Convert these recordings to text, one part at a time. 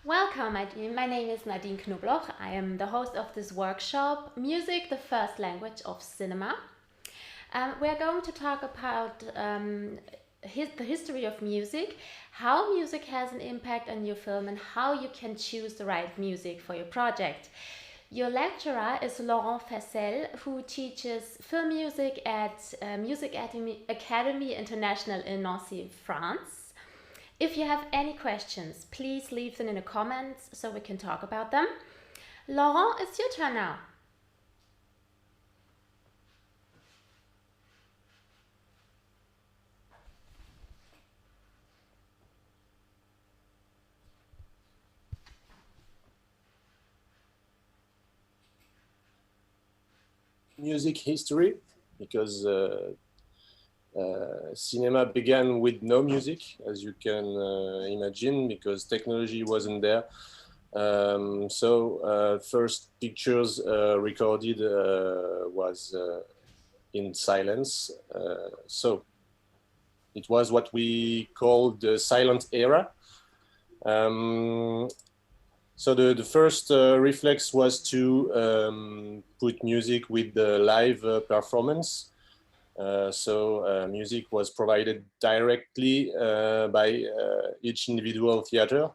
Welcome, my name is Nadine Knobloch. I am the host of this workshop, Music, the First Language of Cinema. We are going to talk about the history of music, how music has an impact on your film, and how you can choose the right music for your project. Your lecturer is Laurent Faessel, who teaches film music at Music Academy International in Nancy, France. If you have any questions, please leave them in the comments so we can talk about them. Laurent, it's your turn now. Music history, because cinema began with no music, as you can imagine, because technology wasn't there. First pictures recorded was in silence. So it was what we call the silent era. So the first reflex was to put music with the live performance. Music was provided directly by each individual theater,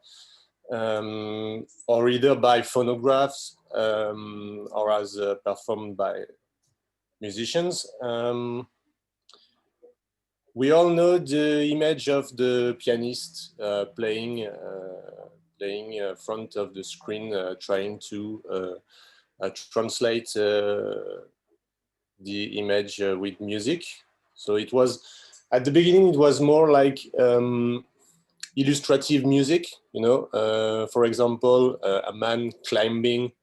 or either by phonographs or as performed by musicians. We all know the image of the pianist playing front of the screen, trying to translate the image with music. So it was, at the beginning, it was more like illustrative music, you know, for example, a man climbing,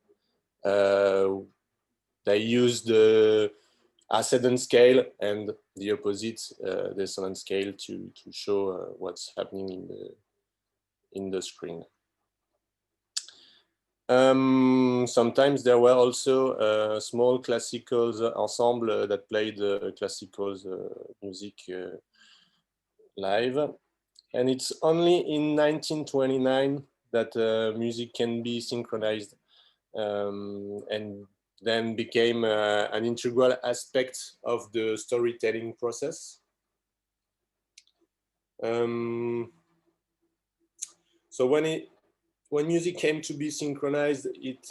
they used the ascendant scale and the opposite descendant scale to show what's happening in the screen. Sometimes there were also small classical ensemble that played classical music live. And it's only in 1929 that music can be synchronized and then became an integral aspect of the storytelling process. So when music came to be synchronized, it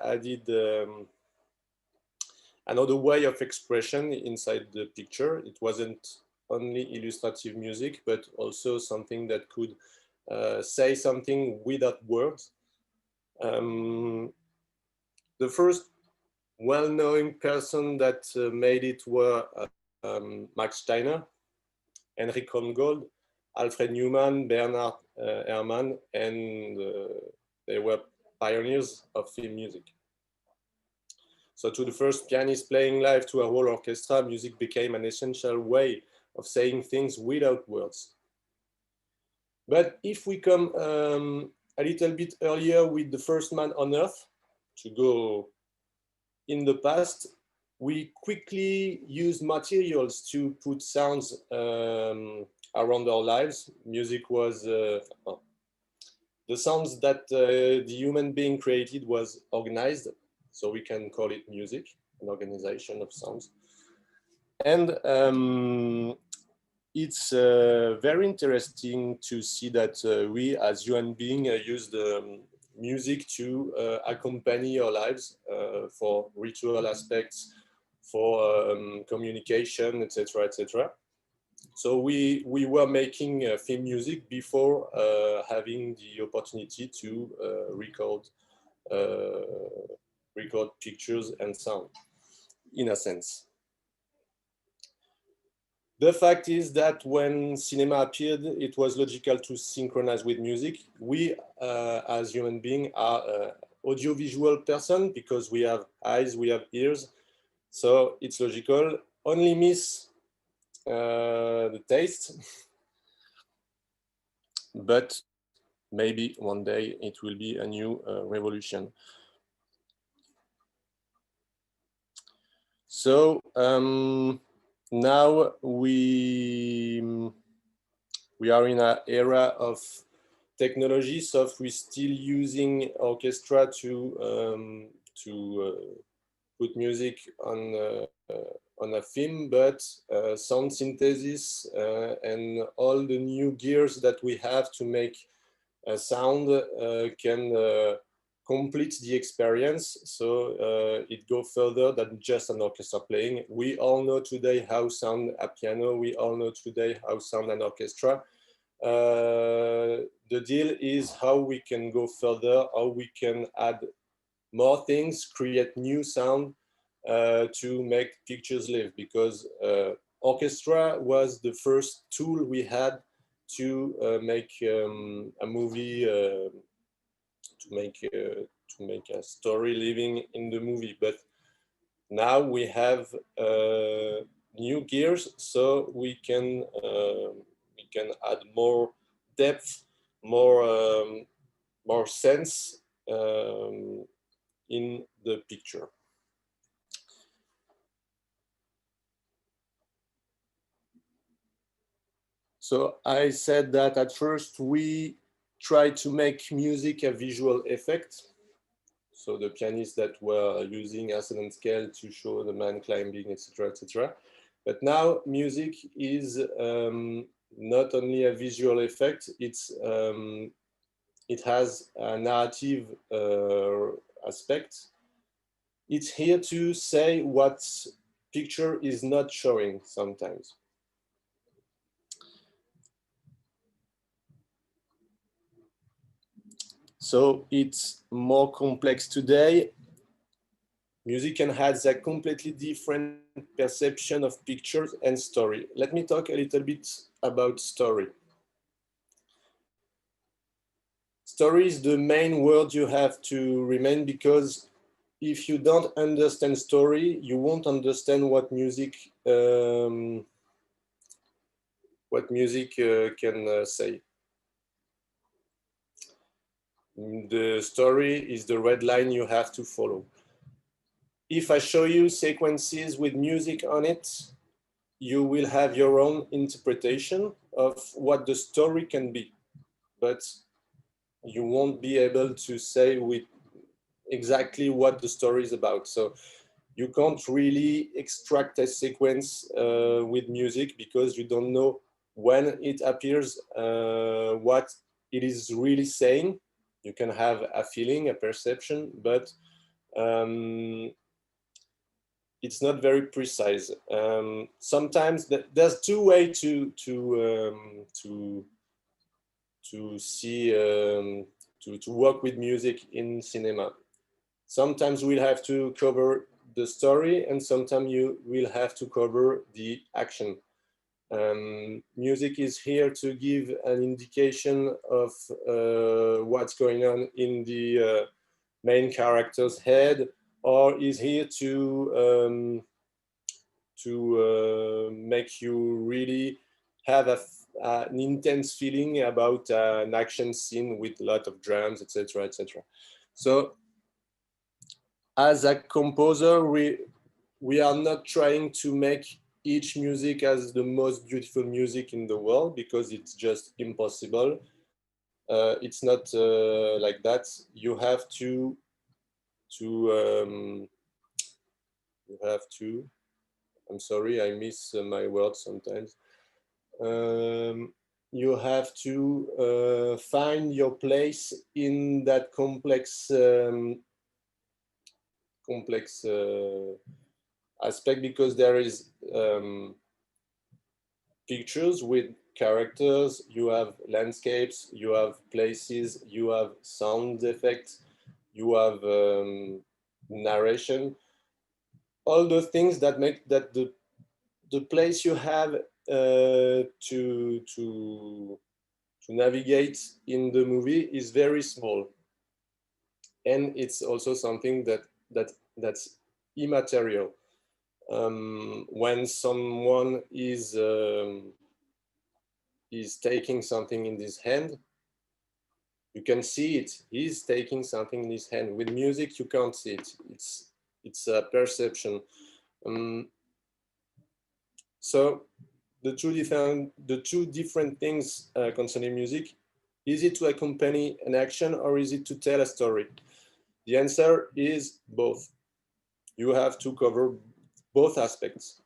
added another way of expression inside the picture. It wasn't only illustrative music, but also something that could say something without words. The first well-known person that made it were Max Steiner, Henrik Krongold, Alfred Newman, Bernard Herrmann, and they were pioneers of film music. So to the first pianist playing live to a whole orchestra, music became an essential way of saying things without words. But if we come a little bit earlier with the first man on earth, to go in the past, we quickly used materials to put sounds around our lives. Music was, the sounds that the human being created was organized. So we can call it music, an organization of sounds. And it's very interesting to see that we as human beings use the music to accompany our lives for ritual aspects, for communication, etc., etc. So we were making film music before having the opportunity to record pictures and sound, in a sense. The fact is that when cinema appeared, it was logical to synchronize with music. We, as human beings, are audiovisual person because we have eyes, we have ears. So it's logical. Only miss the taste. But maybe one day it will be a new revolution. So now we are in an era of technology, so we're still using orchestra to put music on a film, but sound synthesis and all the new gears that we have to make a sound can complete the experience. So it goes further than just an orchestra playing. We all know today how sound a piano. We all know today how sound an orchestra. The deal is how we can go further, how we can add more things, create new sound to make pictures live, because orchestra was the first tool we had to make a movie, to make a story living in the movie. But now we have new gears, so we can add more depth, more sense in the picture. So I said that at first we tried to make music a visual effect. So the pianists that were using ascendant scale to show the man climbing, etc., etc. But now music is not only a visual effect, it has a narrative aspect. It's here to say what picture is not showing sometimes. So it's more complex today. Music can have a completely different perception of pictures and story. Let me talk a little bit about story. Story is the main word you have to remain, because if you don't understand story, you won't understand what music can say. The story is the red line you have to follow. If I show you sequences with music on it, you will have your own interpretation of what the story can be, but you won't be able to say with exactly what the story is about. So you can't really extract a sequence with music, because you don't know when it appears, what it is really saying. You can have a feeling, a perception, but it's not very precise. Sometimes there's two ways to see to work with music in cinema. Sometimes we'll have to cover the story, and sometimes you will have to cover the action. Music is here to give an indication of what's going on in the main character's head, or is here to make you really have an intense feeling about an action scene with a lot of drums, etc., etc. So as a composer, we are not trying to make each music as the most beautiful music in the world, because it's just impossible. It's not like that. You have to I'm sorry, I miss my words sometimes. You have to find your place in that complex aspect, because there is pictures with characters, you have landscapes, you have places, you have sound effects, you have narration, all those things that make that the place you have to navigate in the movie is very small, and it's also something that's immaterial. When someone is taking something in his hand, you can see it. He's taking something in his hand. With music, you can't see it. It's a perception. So the two different things concerning music. Is it to accompany an action or is it to tell a story? The answer is both. You have to cover both aspects.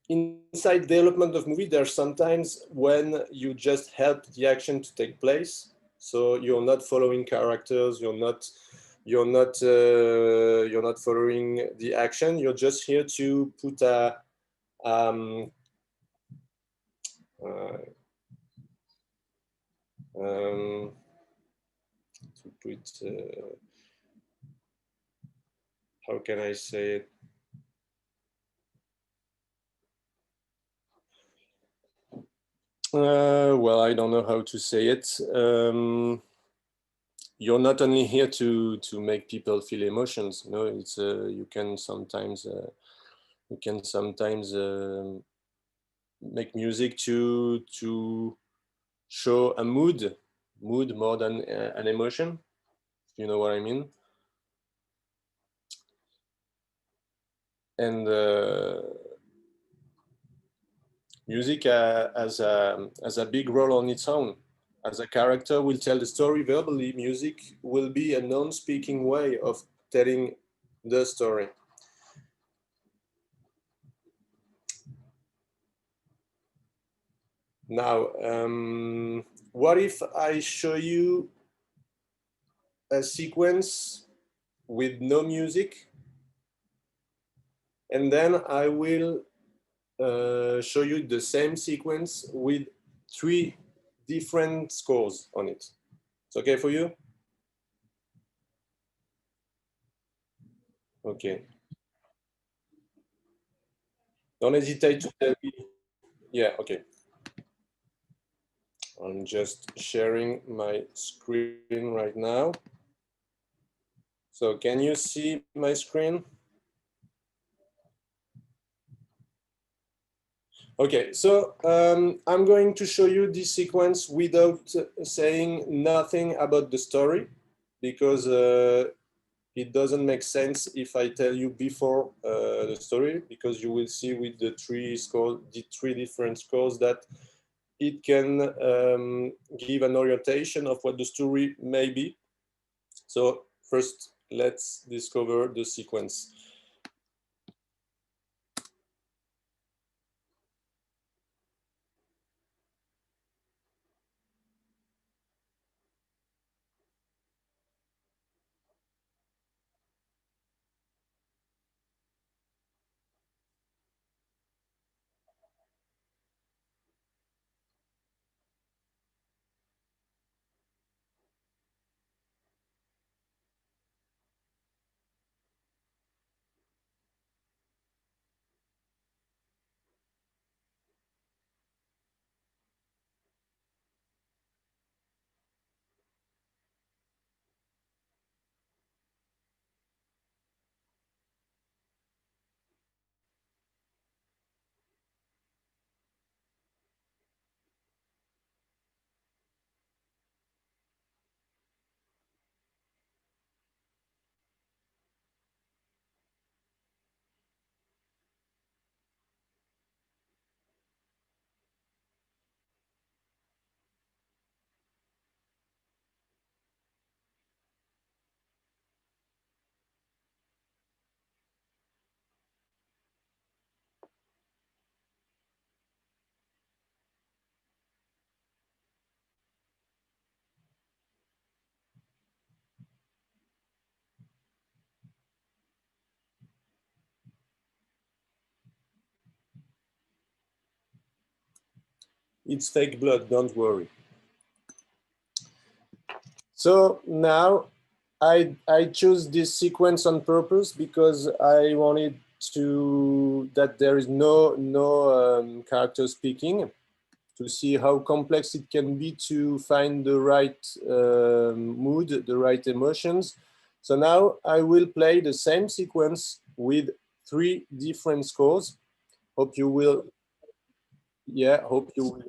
Inside development of movie, there's sometimes when you just help the action to take place. So you're not following characters, you're not following the action. You're just here to put a how can I say it? Well, I don't know how to say it. You're not only here to make people feel emotions. No, it's you can sometimes make music to show a mood more than an emotion. You know what I mean? And music has a big role on its own. As a character will tell the story verbally, music will be a non-speaking way of telling the story. Now, what if I show you a sequence with no music, and then I will show you the same sequence with 3 different scores on it. It's okay for you? Okay. Don't hesitate to tell me. Yeah, okay. I'm just sharing my screen right now. So can you see my screen? Okay, so I'm going to show you this sequence without saying nothing about the story, because it doesn't make sense if I tell you before the story, because you will see with the 3 different scores that it can give an orientation of what the story may be. So first, let's discover the sequence. It's fake blood, don't worry. So now I chose this sequence on purpose because I wanted that there is no character speaking, to see how complex it can be to find the right mood, the right emotions. So now I will play the same sequence with 3 different scores. Hope you will. Yeah, hope you will.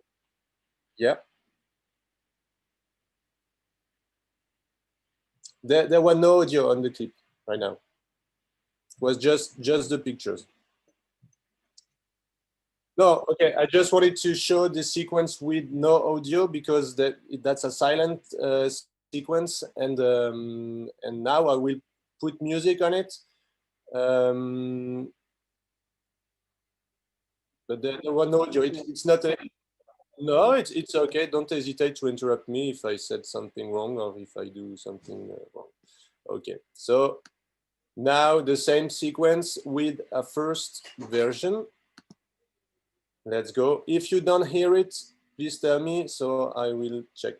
Yeah. There were no audio on the clip right now. It was just the pictures. No, okay. I just wanted to show the sequence with no audio because that's a silent sequence, and now I will put music on it. But there was no audio. It's not a, no, it's okay. Don't hesitate to interrupt me if I said something wrong or if I do something wrong. Okay, so now the same sequence with a first version. Let's go. If you don't hear it, please tell me so I will check.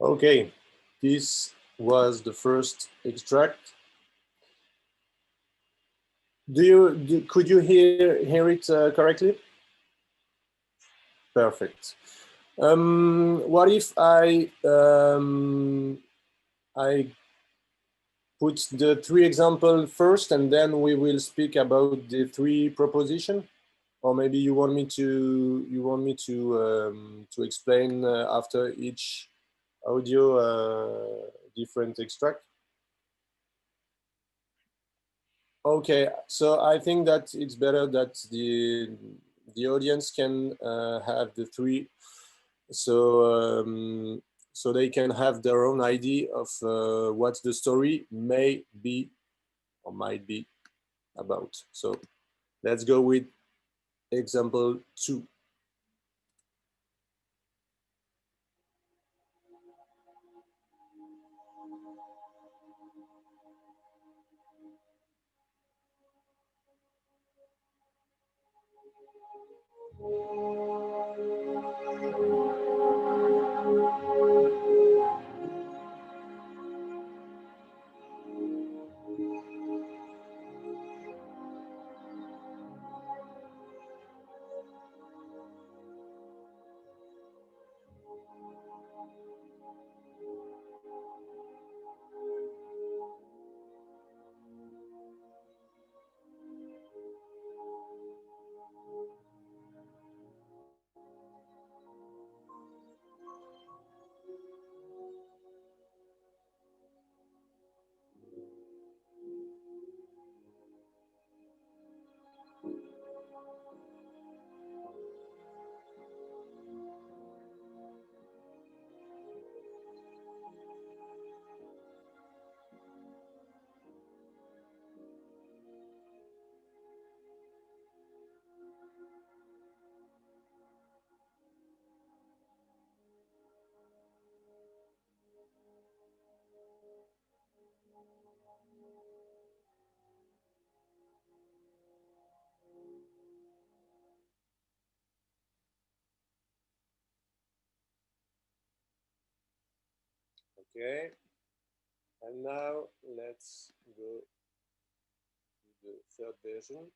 Okay, this was the first extract. Could you hear it correctly? Perfect. What if I put the three examples first, and then we will speak about the three proposition? Or maybe you want me to explain after each audio different extract? Okay, so I think that it's better that the audience can have the three, so so they can have their own idea of what the story may be or might be about. So let's go with example 2. Okay, and now let's go to the third version.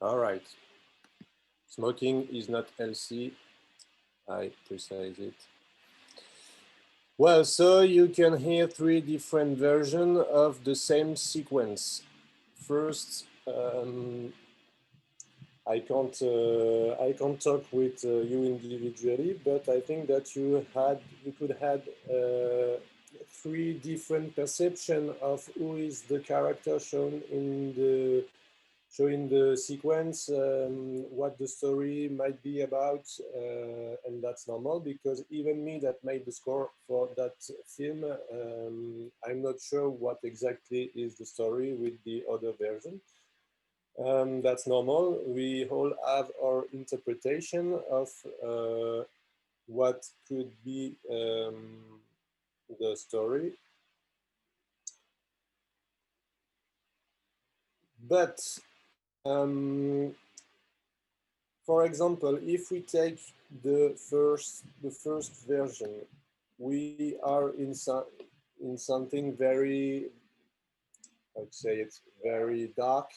All right. Smoking is not healthy. I precise it. Well, so you can hear three different versions of the same sequence. First, I can't talk with you individually, but I think that you could have three different perception of who is the character shown in the sequence, what the story might be about, and that's normal because even me that made the score for that film, I'm not sure what exactly is the story with the other version. That's normal. We all have our interpretation of what could be the story. But for example, if we take the first version, we are in something very, I'd say it's very dark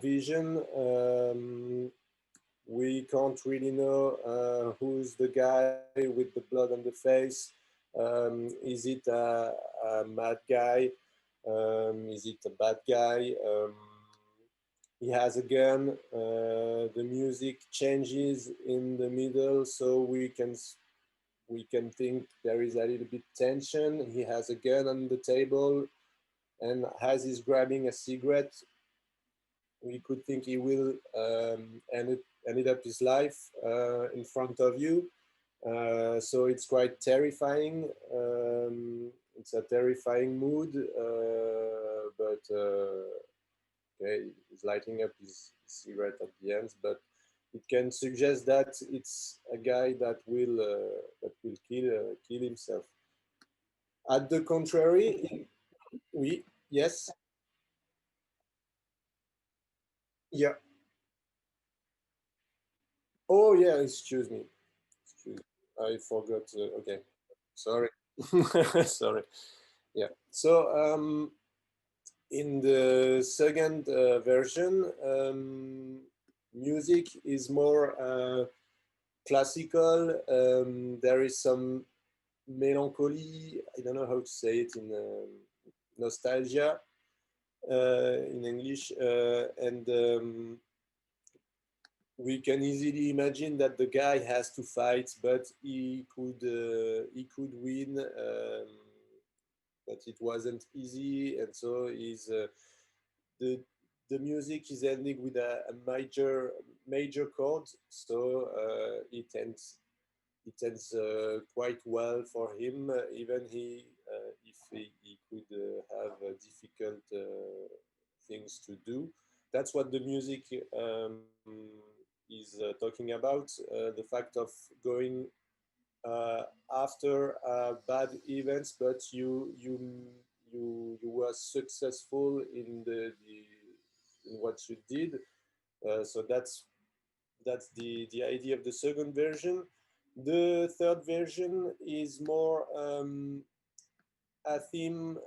vision. We can't really know who's the guy with the blood on the face. Is it a mad guy? Is it a bad guy? He has a gun. The music changes in the middle, so we can think there is a little bit tension. He has a gun on the table, and as he's grabbing a cigarette, we could think he will ended up his life in front of you. So it's quite terrifying. It's a terrifying mood, but okay, he's lighting up his cigarette at the end, but it can suggest that it's a guy that will kill himself. At the contrary, we yes, yeah. Oh yeah, excuse me. I forgot. Okay, sorry, sorry. Yeah. So in the second version, music is more classical. There is some melancholy. I don't know how to say it in nostalgia in English, and we can easily imagine that the guy has to fight, but he could win, but it wasn't easy, and so the the music is ending with a major chord, so it ends quite well for him, even if he could have difficult things to do. That's what the music is talking about, the fact of going after bad events, but you were successful in in what you did. So that's the idea of the second version. The third version is more a theme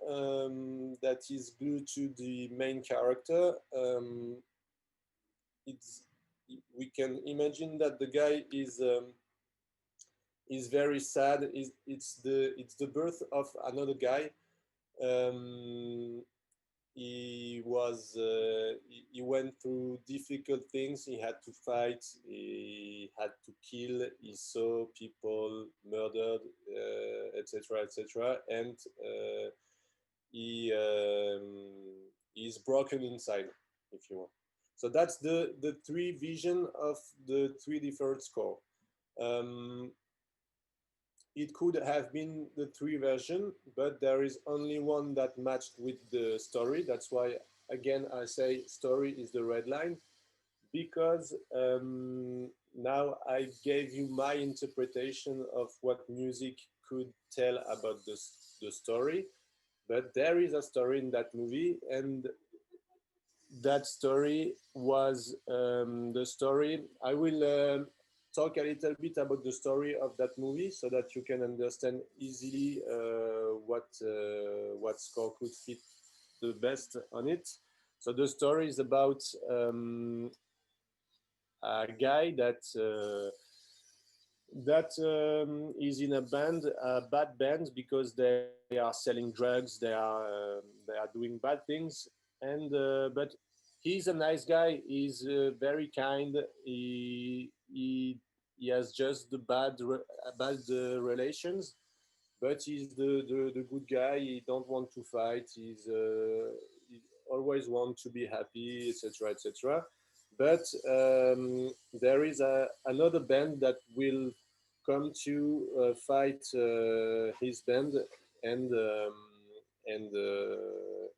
that is glued to the main character. We can imagine that the guy is very sad. It's the birth of another guy. He went through difficult things. He had to fight. He had to kill. He saw people murdered, etc., etc., and he's broken inside, if you want. So that's the three vision of the three different score. It could have been the three version, but there is only one that matched with the story. That's why, again, I say story is the red line, because now I gave you my interpretation of what music could tell about the story, but there is a story in that movie, and that story was the story. I will talk a little bit about the story of that movie so that you can understand easily what score could fit the best on it. So the story is about a guy that is in a band, a bad band, because they are selling drugs, they are doing bad things, and but he's a nice guy. He's very kind. He has just the bad relations, but he's the good guy. He don't want to fight. He always want to be happy, etc., etc. But there is another band that will come to fight his band, and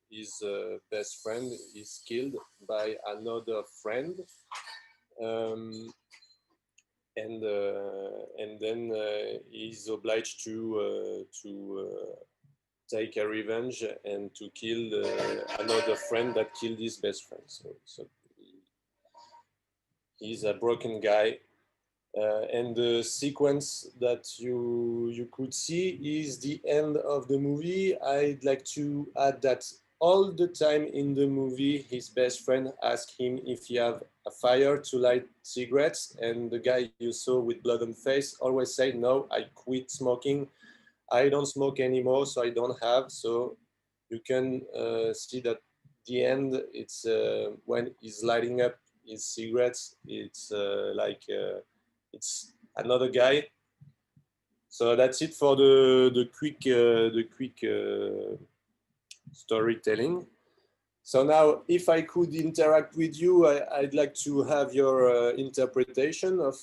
his best friend is killed by another friend, um, and then he's obliged to take a revenge and to kill another friend that killed his best friend. So he's a broken guy. And the sequence that you could see is the end of the movie. I'd like to add that all the time in the movie, his best friend asked him if he have a fire to light cigarettes, and the guy you saw with blood on face always say, "No, I quit smoking. I don't smoke anymore, so I don't have." So you can see that the end, it's when he's lighting up his cigarettes, it's it's another guy. So that's it for the quick storytelling. So now, if I could interact with you, I'd like to have your interpretation of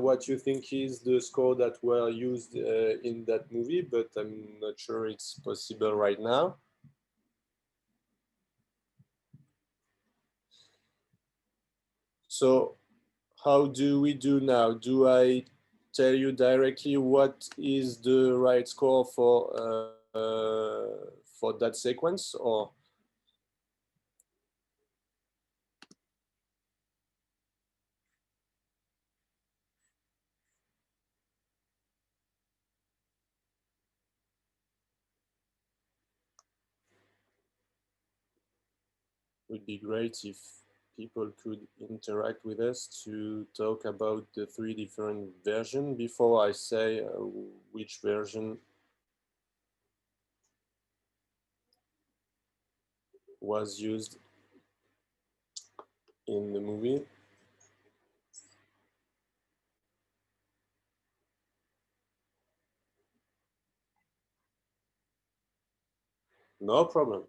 what you think is the score that were used in that movie, but I'm not sure it's possible right now. So how do we do now? Do I tell you directly what is the right score for that sequence, or? Would be great if people could interact with us to talk about the three different versions before I say which version was used in the movie. No problem.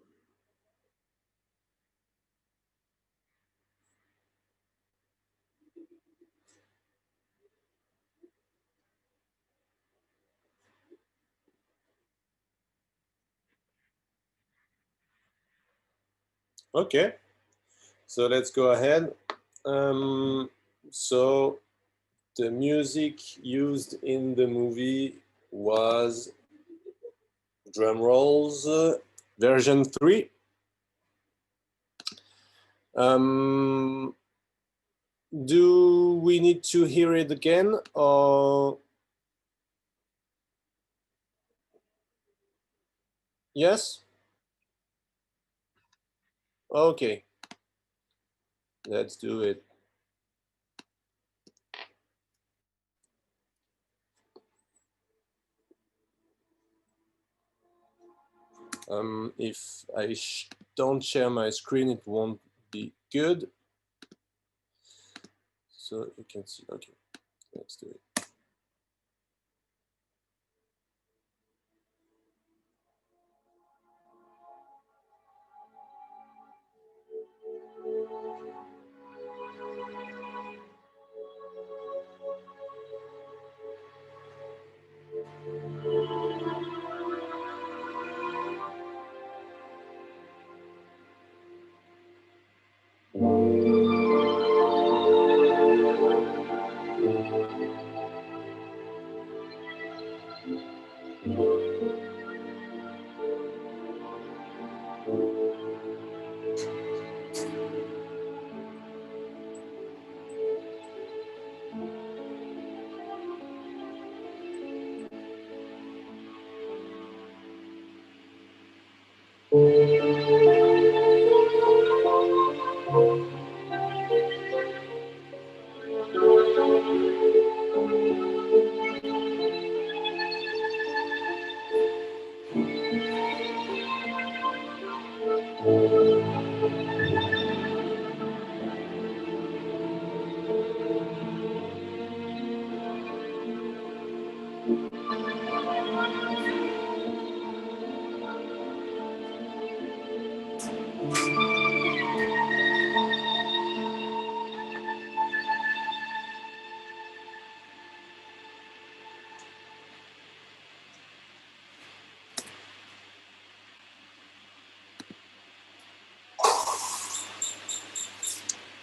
Okay, so let's go ahead. So the music used in the movie was, drum rolls, version 3. Do we need to hear it again, or? Yes? Okay. Let's do it. If I don't share my screen, it won't be good. So you can see, okay, let's do it.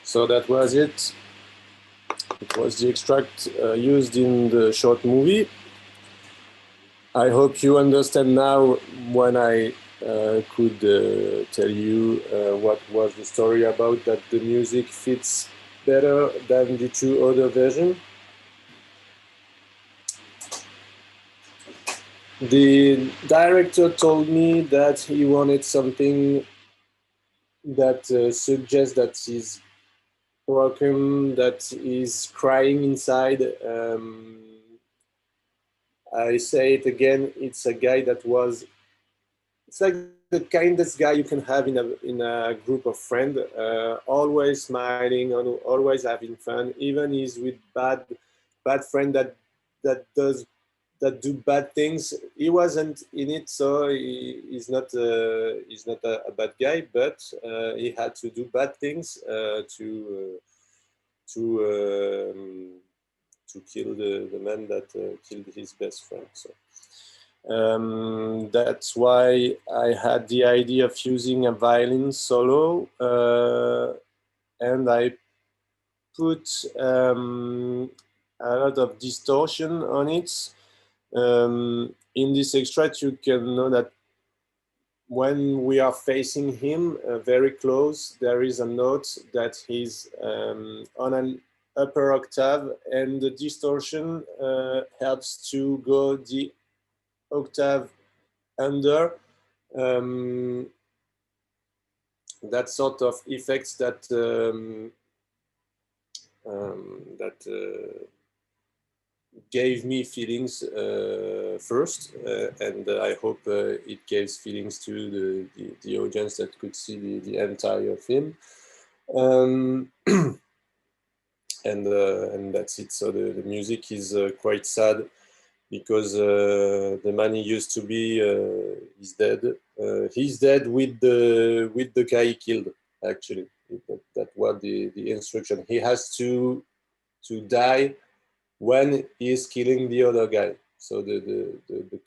So that was it. It was the extract used in the short movie. I hope you understand now when I could tell you what was the story about, that the music fits better than the two other versions. The director told me that he wanted something that suggests that he's broken, that he's crying inside. I say it again, it's a guy that was, it's like the kindest guy you can have in a group of friends, always smiling, always having fun, even he's with bad friend that do bad things. He wasn't in it, so he's not a bad guy, but he had to do bad things to kill the man that killed his best friend. So that's why I had the idea of using a violin solo, and I put a lot of distortion on it. In this extract, you can know that when we are facing him very close, there is a note that is on an upper octave, and the distortion helps to go the octave under. That sort of effects that gave me feelings first, and I hope it gives feelings to the audience that could see the entire film. And that's it. So the music is quite sad, because the man he used to be is dead. He's dead with the guy he killed. Actually, that was the instruction. He has to die when he's killing the other guy. So the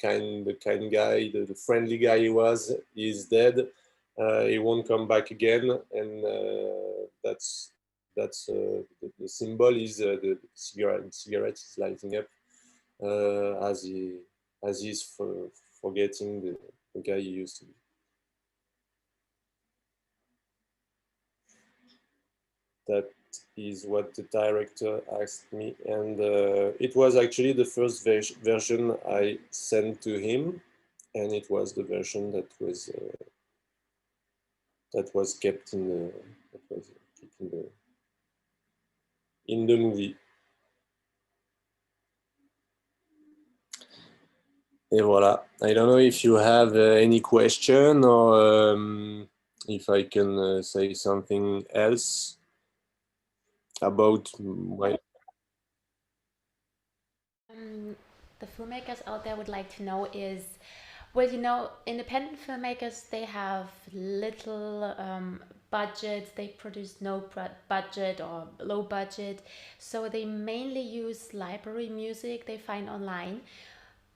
kind guy, the friendly guy he was, is dead. He won't come back again, and that's the symbol is the cigarette. The cigarette is lighting up as he's forgetting the guy he used to be. That is what the director asked me, and it was actually the first version I sent to him. and it was the version that was kept in the movie. Et voilà. I don't know if you have any question or if I can say something else about my... The filmmakers out there would like to know is, well, you know, independent filmmakers, they have little budget, they produce no budget or low budget, so they mainly use library music they find online.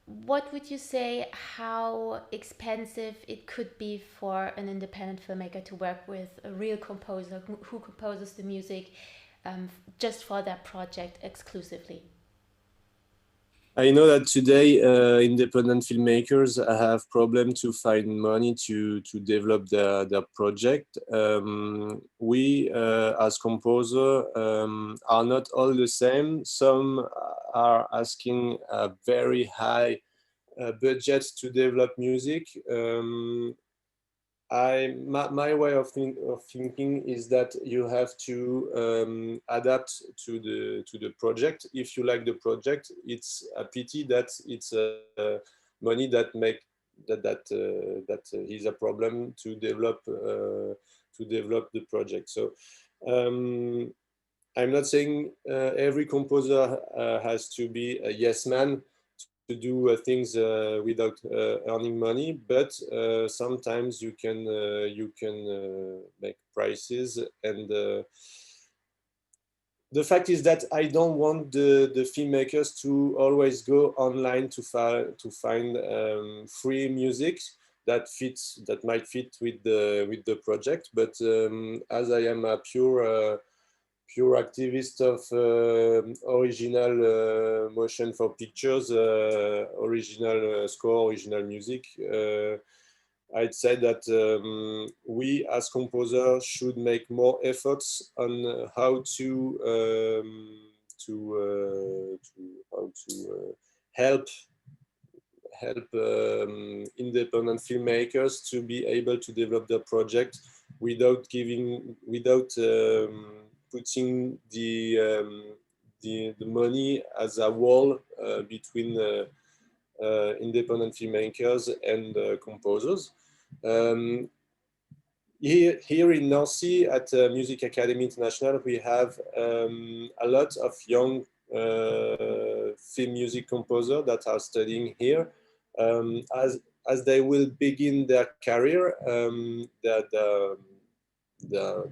What would you say how expensive it could be for an independent filmmaker to work with a real composer who composes the music just for that project exclusively? I know that today independent filmmakers have problem to find money to develop their project. We as composer are not all the same. Some are asking a very high budget to develop music. My way of thinking is that you have to adapt to the project. If you like the project, it's a pity that it's money that is a problem to develop the project. So I'm not saying every composer has to be a yes man to do things without earning money, but sometimes you can make prices. And the fact is that I don't want the filmmakers to always go online to find free music that might fit with the project. But as I am a pure activist of original motion for pictures, original score, original music, I'd say that we as composers should make more efforts on how to help independent filmmakers to be able to develop their project without putting the money as a wall between independent filmmakers and composers. Here in Nancy at Music Academy International, we have a lot of young film music composers that are studying here. As they will begin their career, the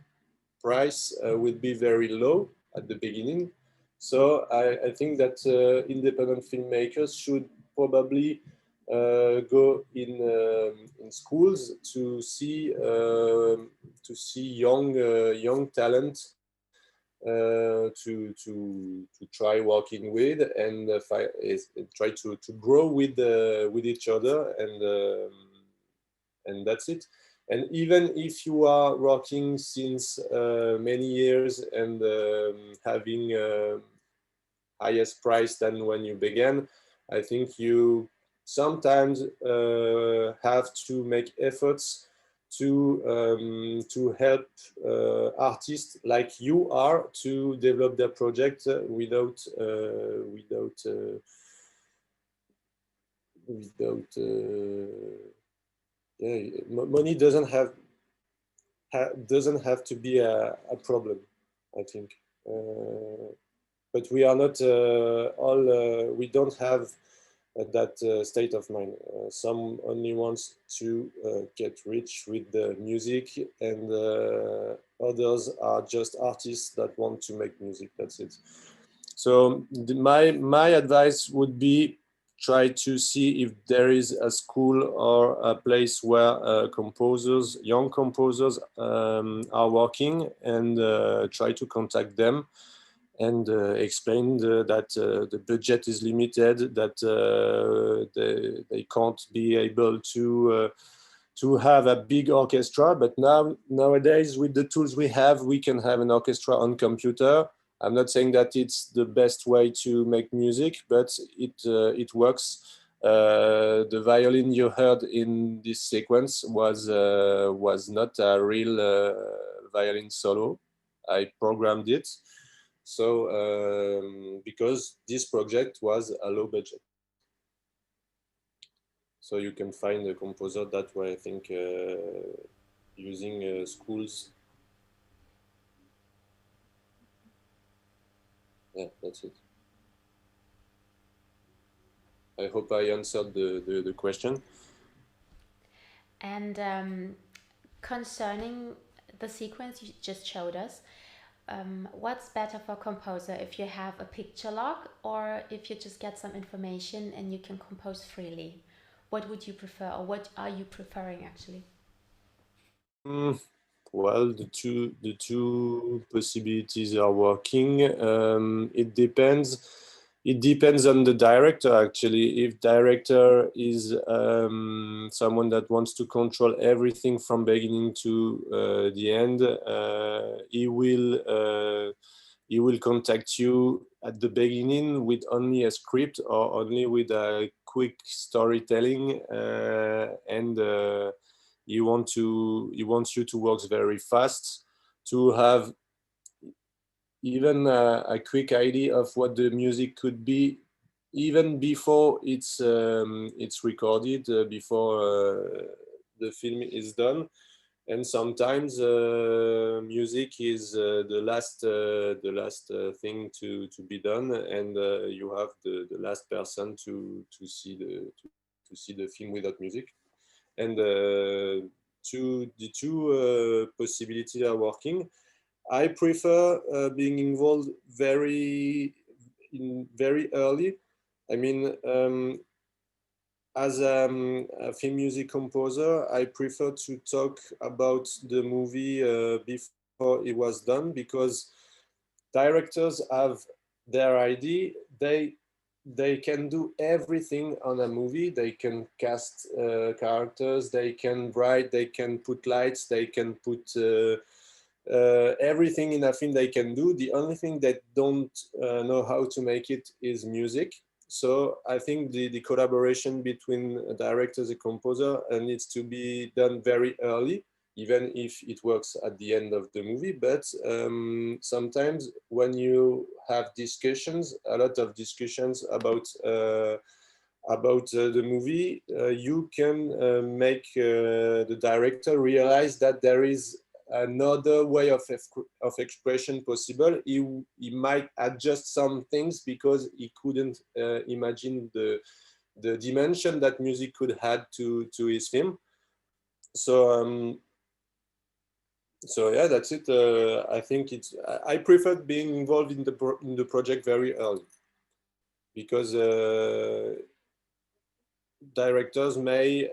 price will be very low at the beginning. So I think that independent filmmakers should probably go in schools to see young talent to try working with and try to grow with each other, and that's it. And even if you are working since many years and having highest price than when you began, I think you sometimes have to make efforts to help artists like you are to develop their project without money doesn't have to be a problem, I think. But we are not all. We don't have that state of mind. Some only wants to get rich with the music, and others are just artists that want to make music. That's it. So my advice would be try to see if there is a school or a place where composers, young composers are working, and try to contact them and explain that the budget is limited, that they can't be able to have a big orchestra. But nowadays, with the tools we have, we can have an orchestra on computer. I'm not saying that it's the best way to make music, but it works The violin you heard in this sequence was not a real violin solo. I programmed it. So because this project was a low budget. So you can find a composer that way, I think, using schools. Yeah, that's it. I hope I answered the question. And concerning the sequence you just showed us, what's better for a composer, if you have a picture log or if you just get some information and you can compose freely? What would you prefer, or what are you preferring actually? Well, the two possibilities are working. It depends. It depends on the director, actually. If director is someone that wants to control everything from beginning to the end, he will contact you at the beginning with only a script or only with a quick storytelling, and he wants you to work very fast, to have even a quick idea of what the music could be, even before it's recorded, before the film is done. And sometimes music is the last thing to be done, and you have the last person to see the film without music. And the two possibilities are working. I prefer being involved very early. I mean, as a film music composer, I prefer to talk about the movie before it was done, because directors have their idea. They can do everything on a movie. They can cast characters, they can write, they can put lights, they can put everything in a film they can do. The only thing they don't know how to make it is music. So I think the collaboration between directors and composer needs to be done very early, even if it works at the end of the movie. But sometimes when you have discussions, a lot of discussions about the movie, you can make the director realize that there is another way of expression possible. He might adjust some things because he couldn't imagine the dimension that music could add to his film. So so yeah, that's it. I think I prefer being involved in the project very early, because directors may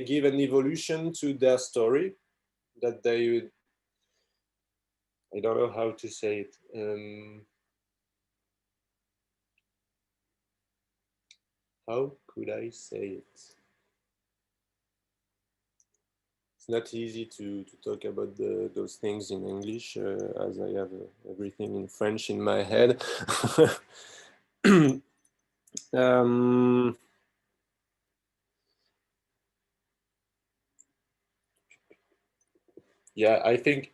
give an evolution to their story that I don't know how to say it. How could I say it? It's not easy to talk about those things in English, as I have everything in French in my head. Yeah, I think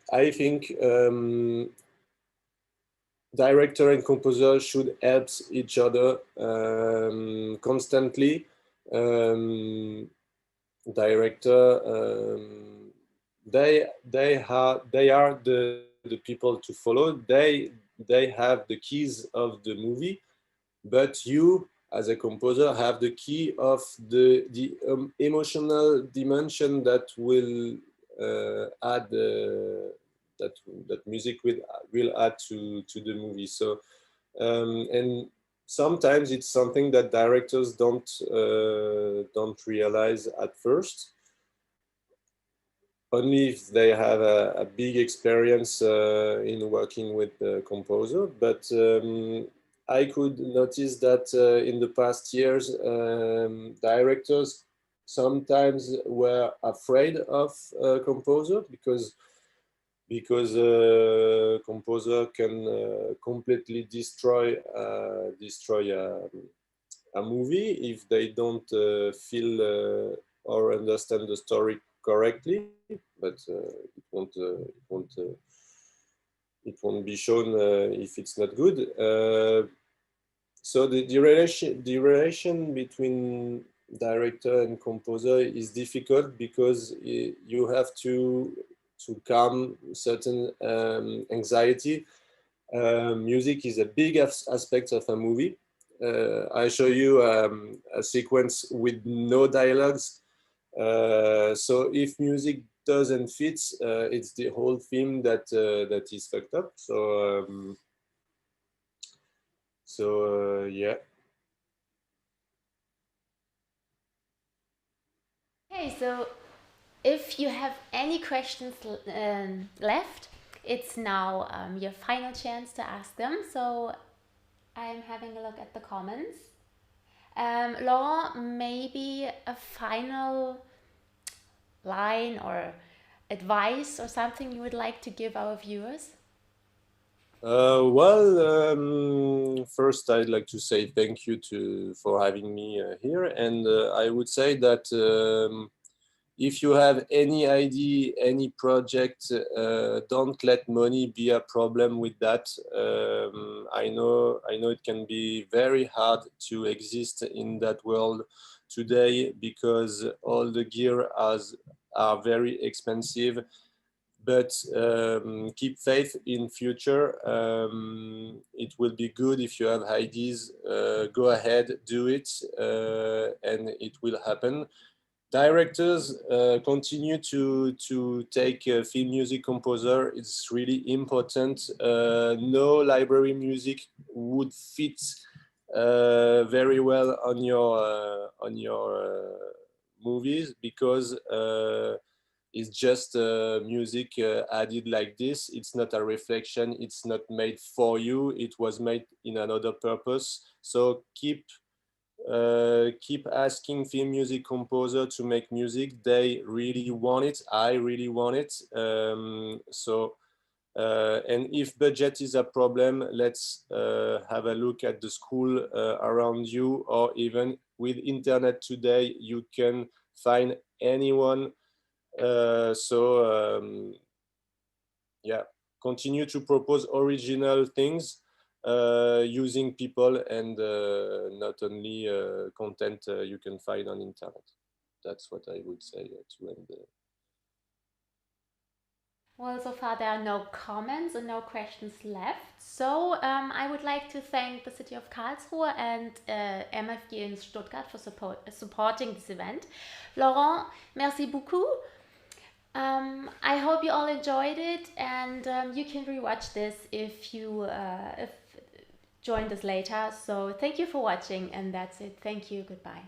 director and composer should help each other constantly. Director, they are the people to follow. They have the keys of the movie, but you as a composer have the key of the emotional dimension that will add that music will add to the movie. So and sometimes it's something that directors don't realize at first, only if they have a big experience in working with the composer. But I could notice that in the past years, directors sometimes were afraid of composer, because because composer can completely destroy a movie if they don't feel or understand the story correctly, but it won't be shown if it's not good. So the relation between director and composer is difficult because you have to calm certain anxiety. Music is a big aspect of a movie. I show you a sequence with no dialogues. So if music doesn't fit, it's the whole film that is fucked up. So yeah. Okay, so if you have any questions left, it's now your final chance to ask them. So I'm having a look at the comments. Laurent, maybe a final line or advice or something you would like to give our viewers? First, I'd like to say thank you for having me here, and I would say that if you have any idea, any project, don't let money be a problem with that. I know it can be very hard to exist in that world today because all the gear are very expensive. But keep faith in future. It will be good if you have ideas. Go ahead, do it, and it will happen. Directors continue to take film music composer. It's really important. No library music would fit very well on your movies because it's just music added like this. It's not a reflection. It's not made for you. It was made in another purpose. So keep asking film music composer to make music. They really want it. I really want it. And if budget is a problem, let's have a look at the school around you, or even with internet today, you can find anyone. Yeah, continue to propose original things using people and not only content you can find on internet. That's what I would say to end. Well, so far there are no comments and no questions left. So I would like to thank the city of Karlsruhe and MFG in Stuttgart for supporting this event. Laurent, merci beaucoup. I hope you all enjoyed it, and you can rewatch this if you joined us later. So thank you for watching, and that's it. Thank you. Goodbye.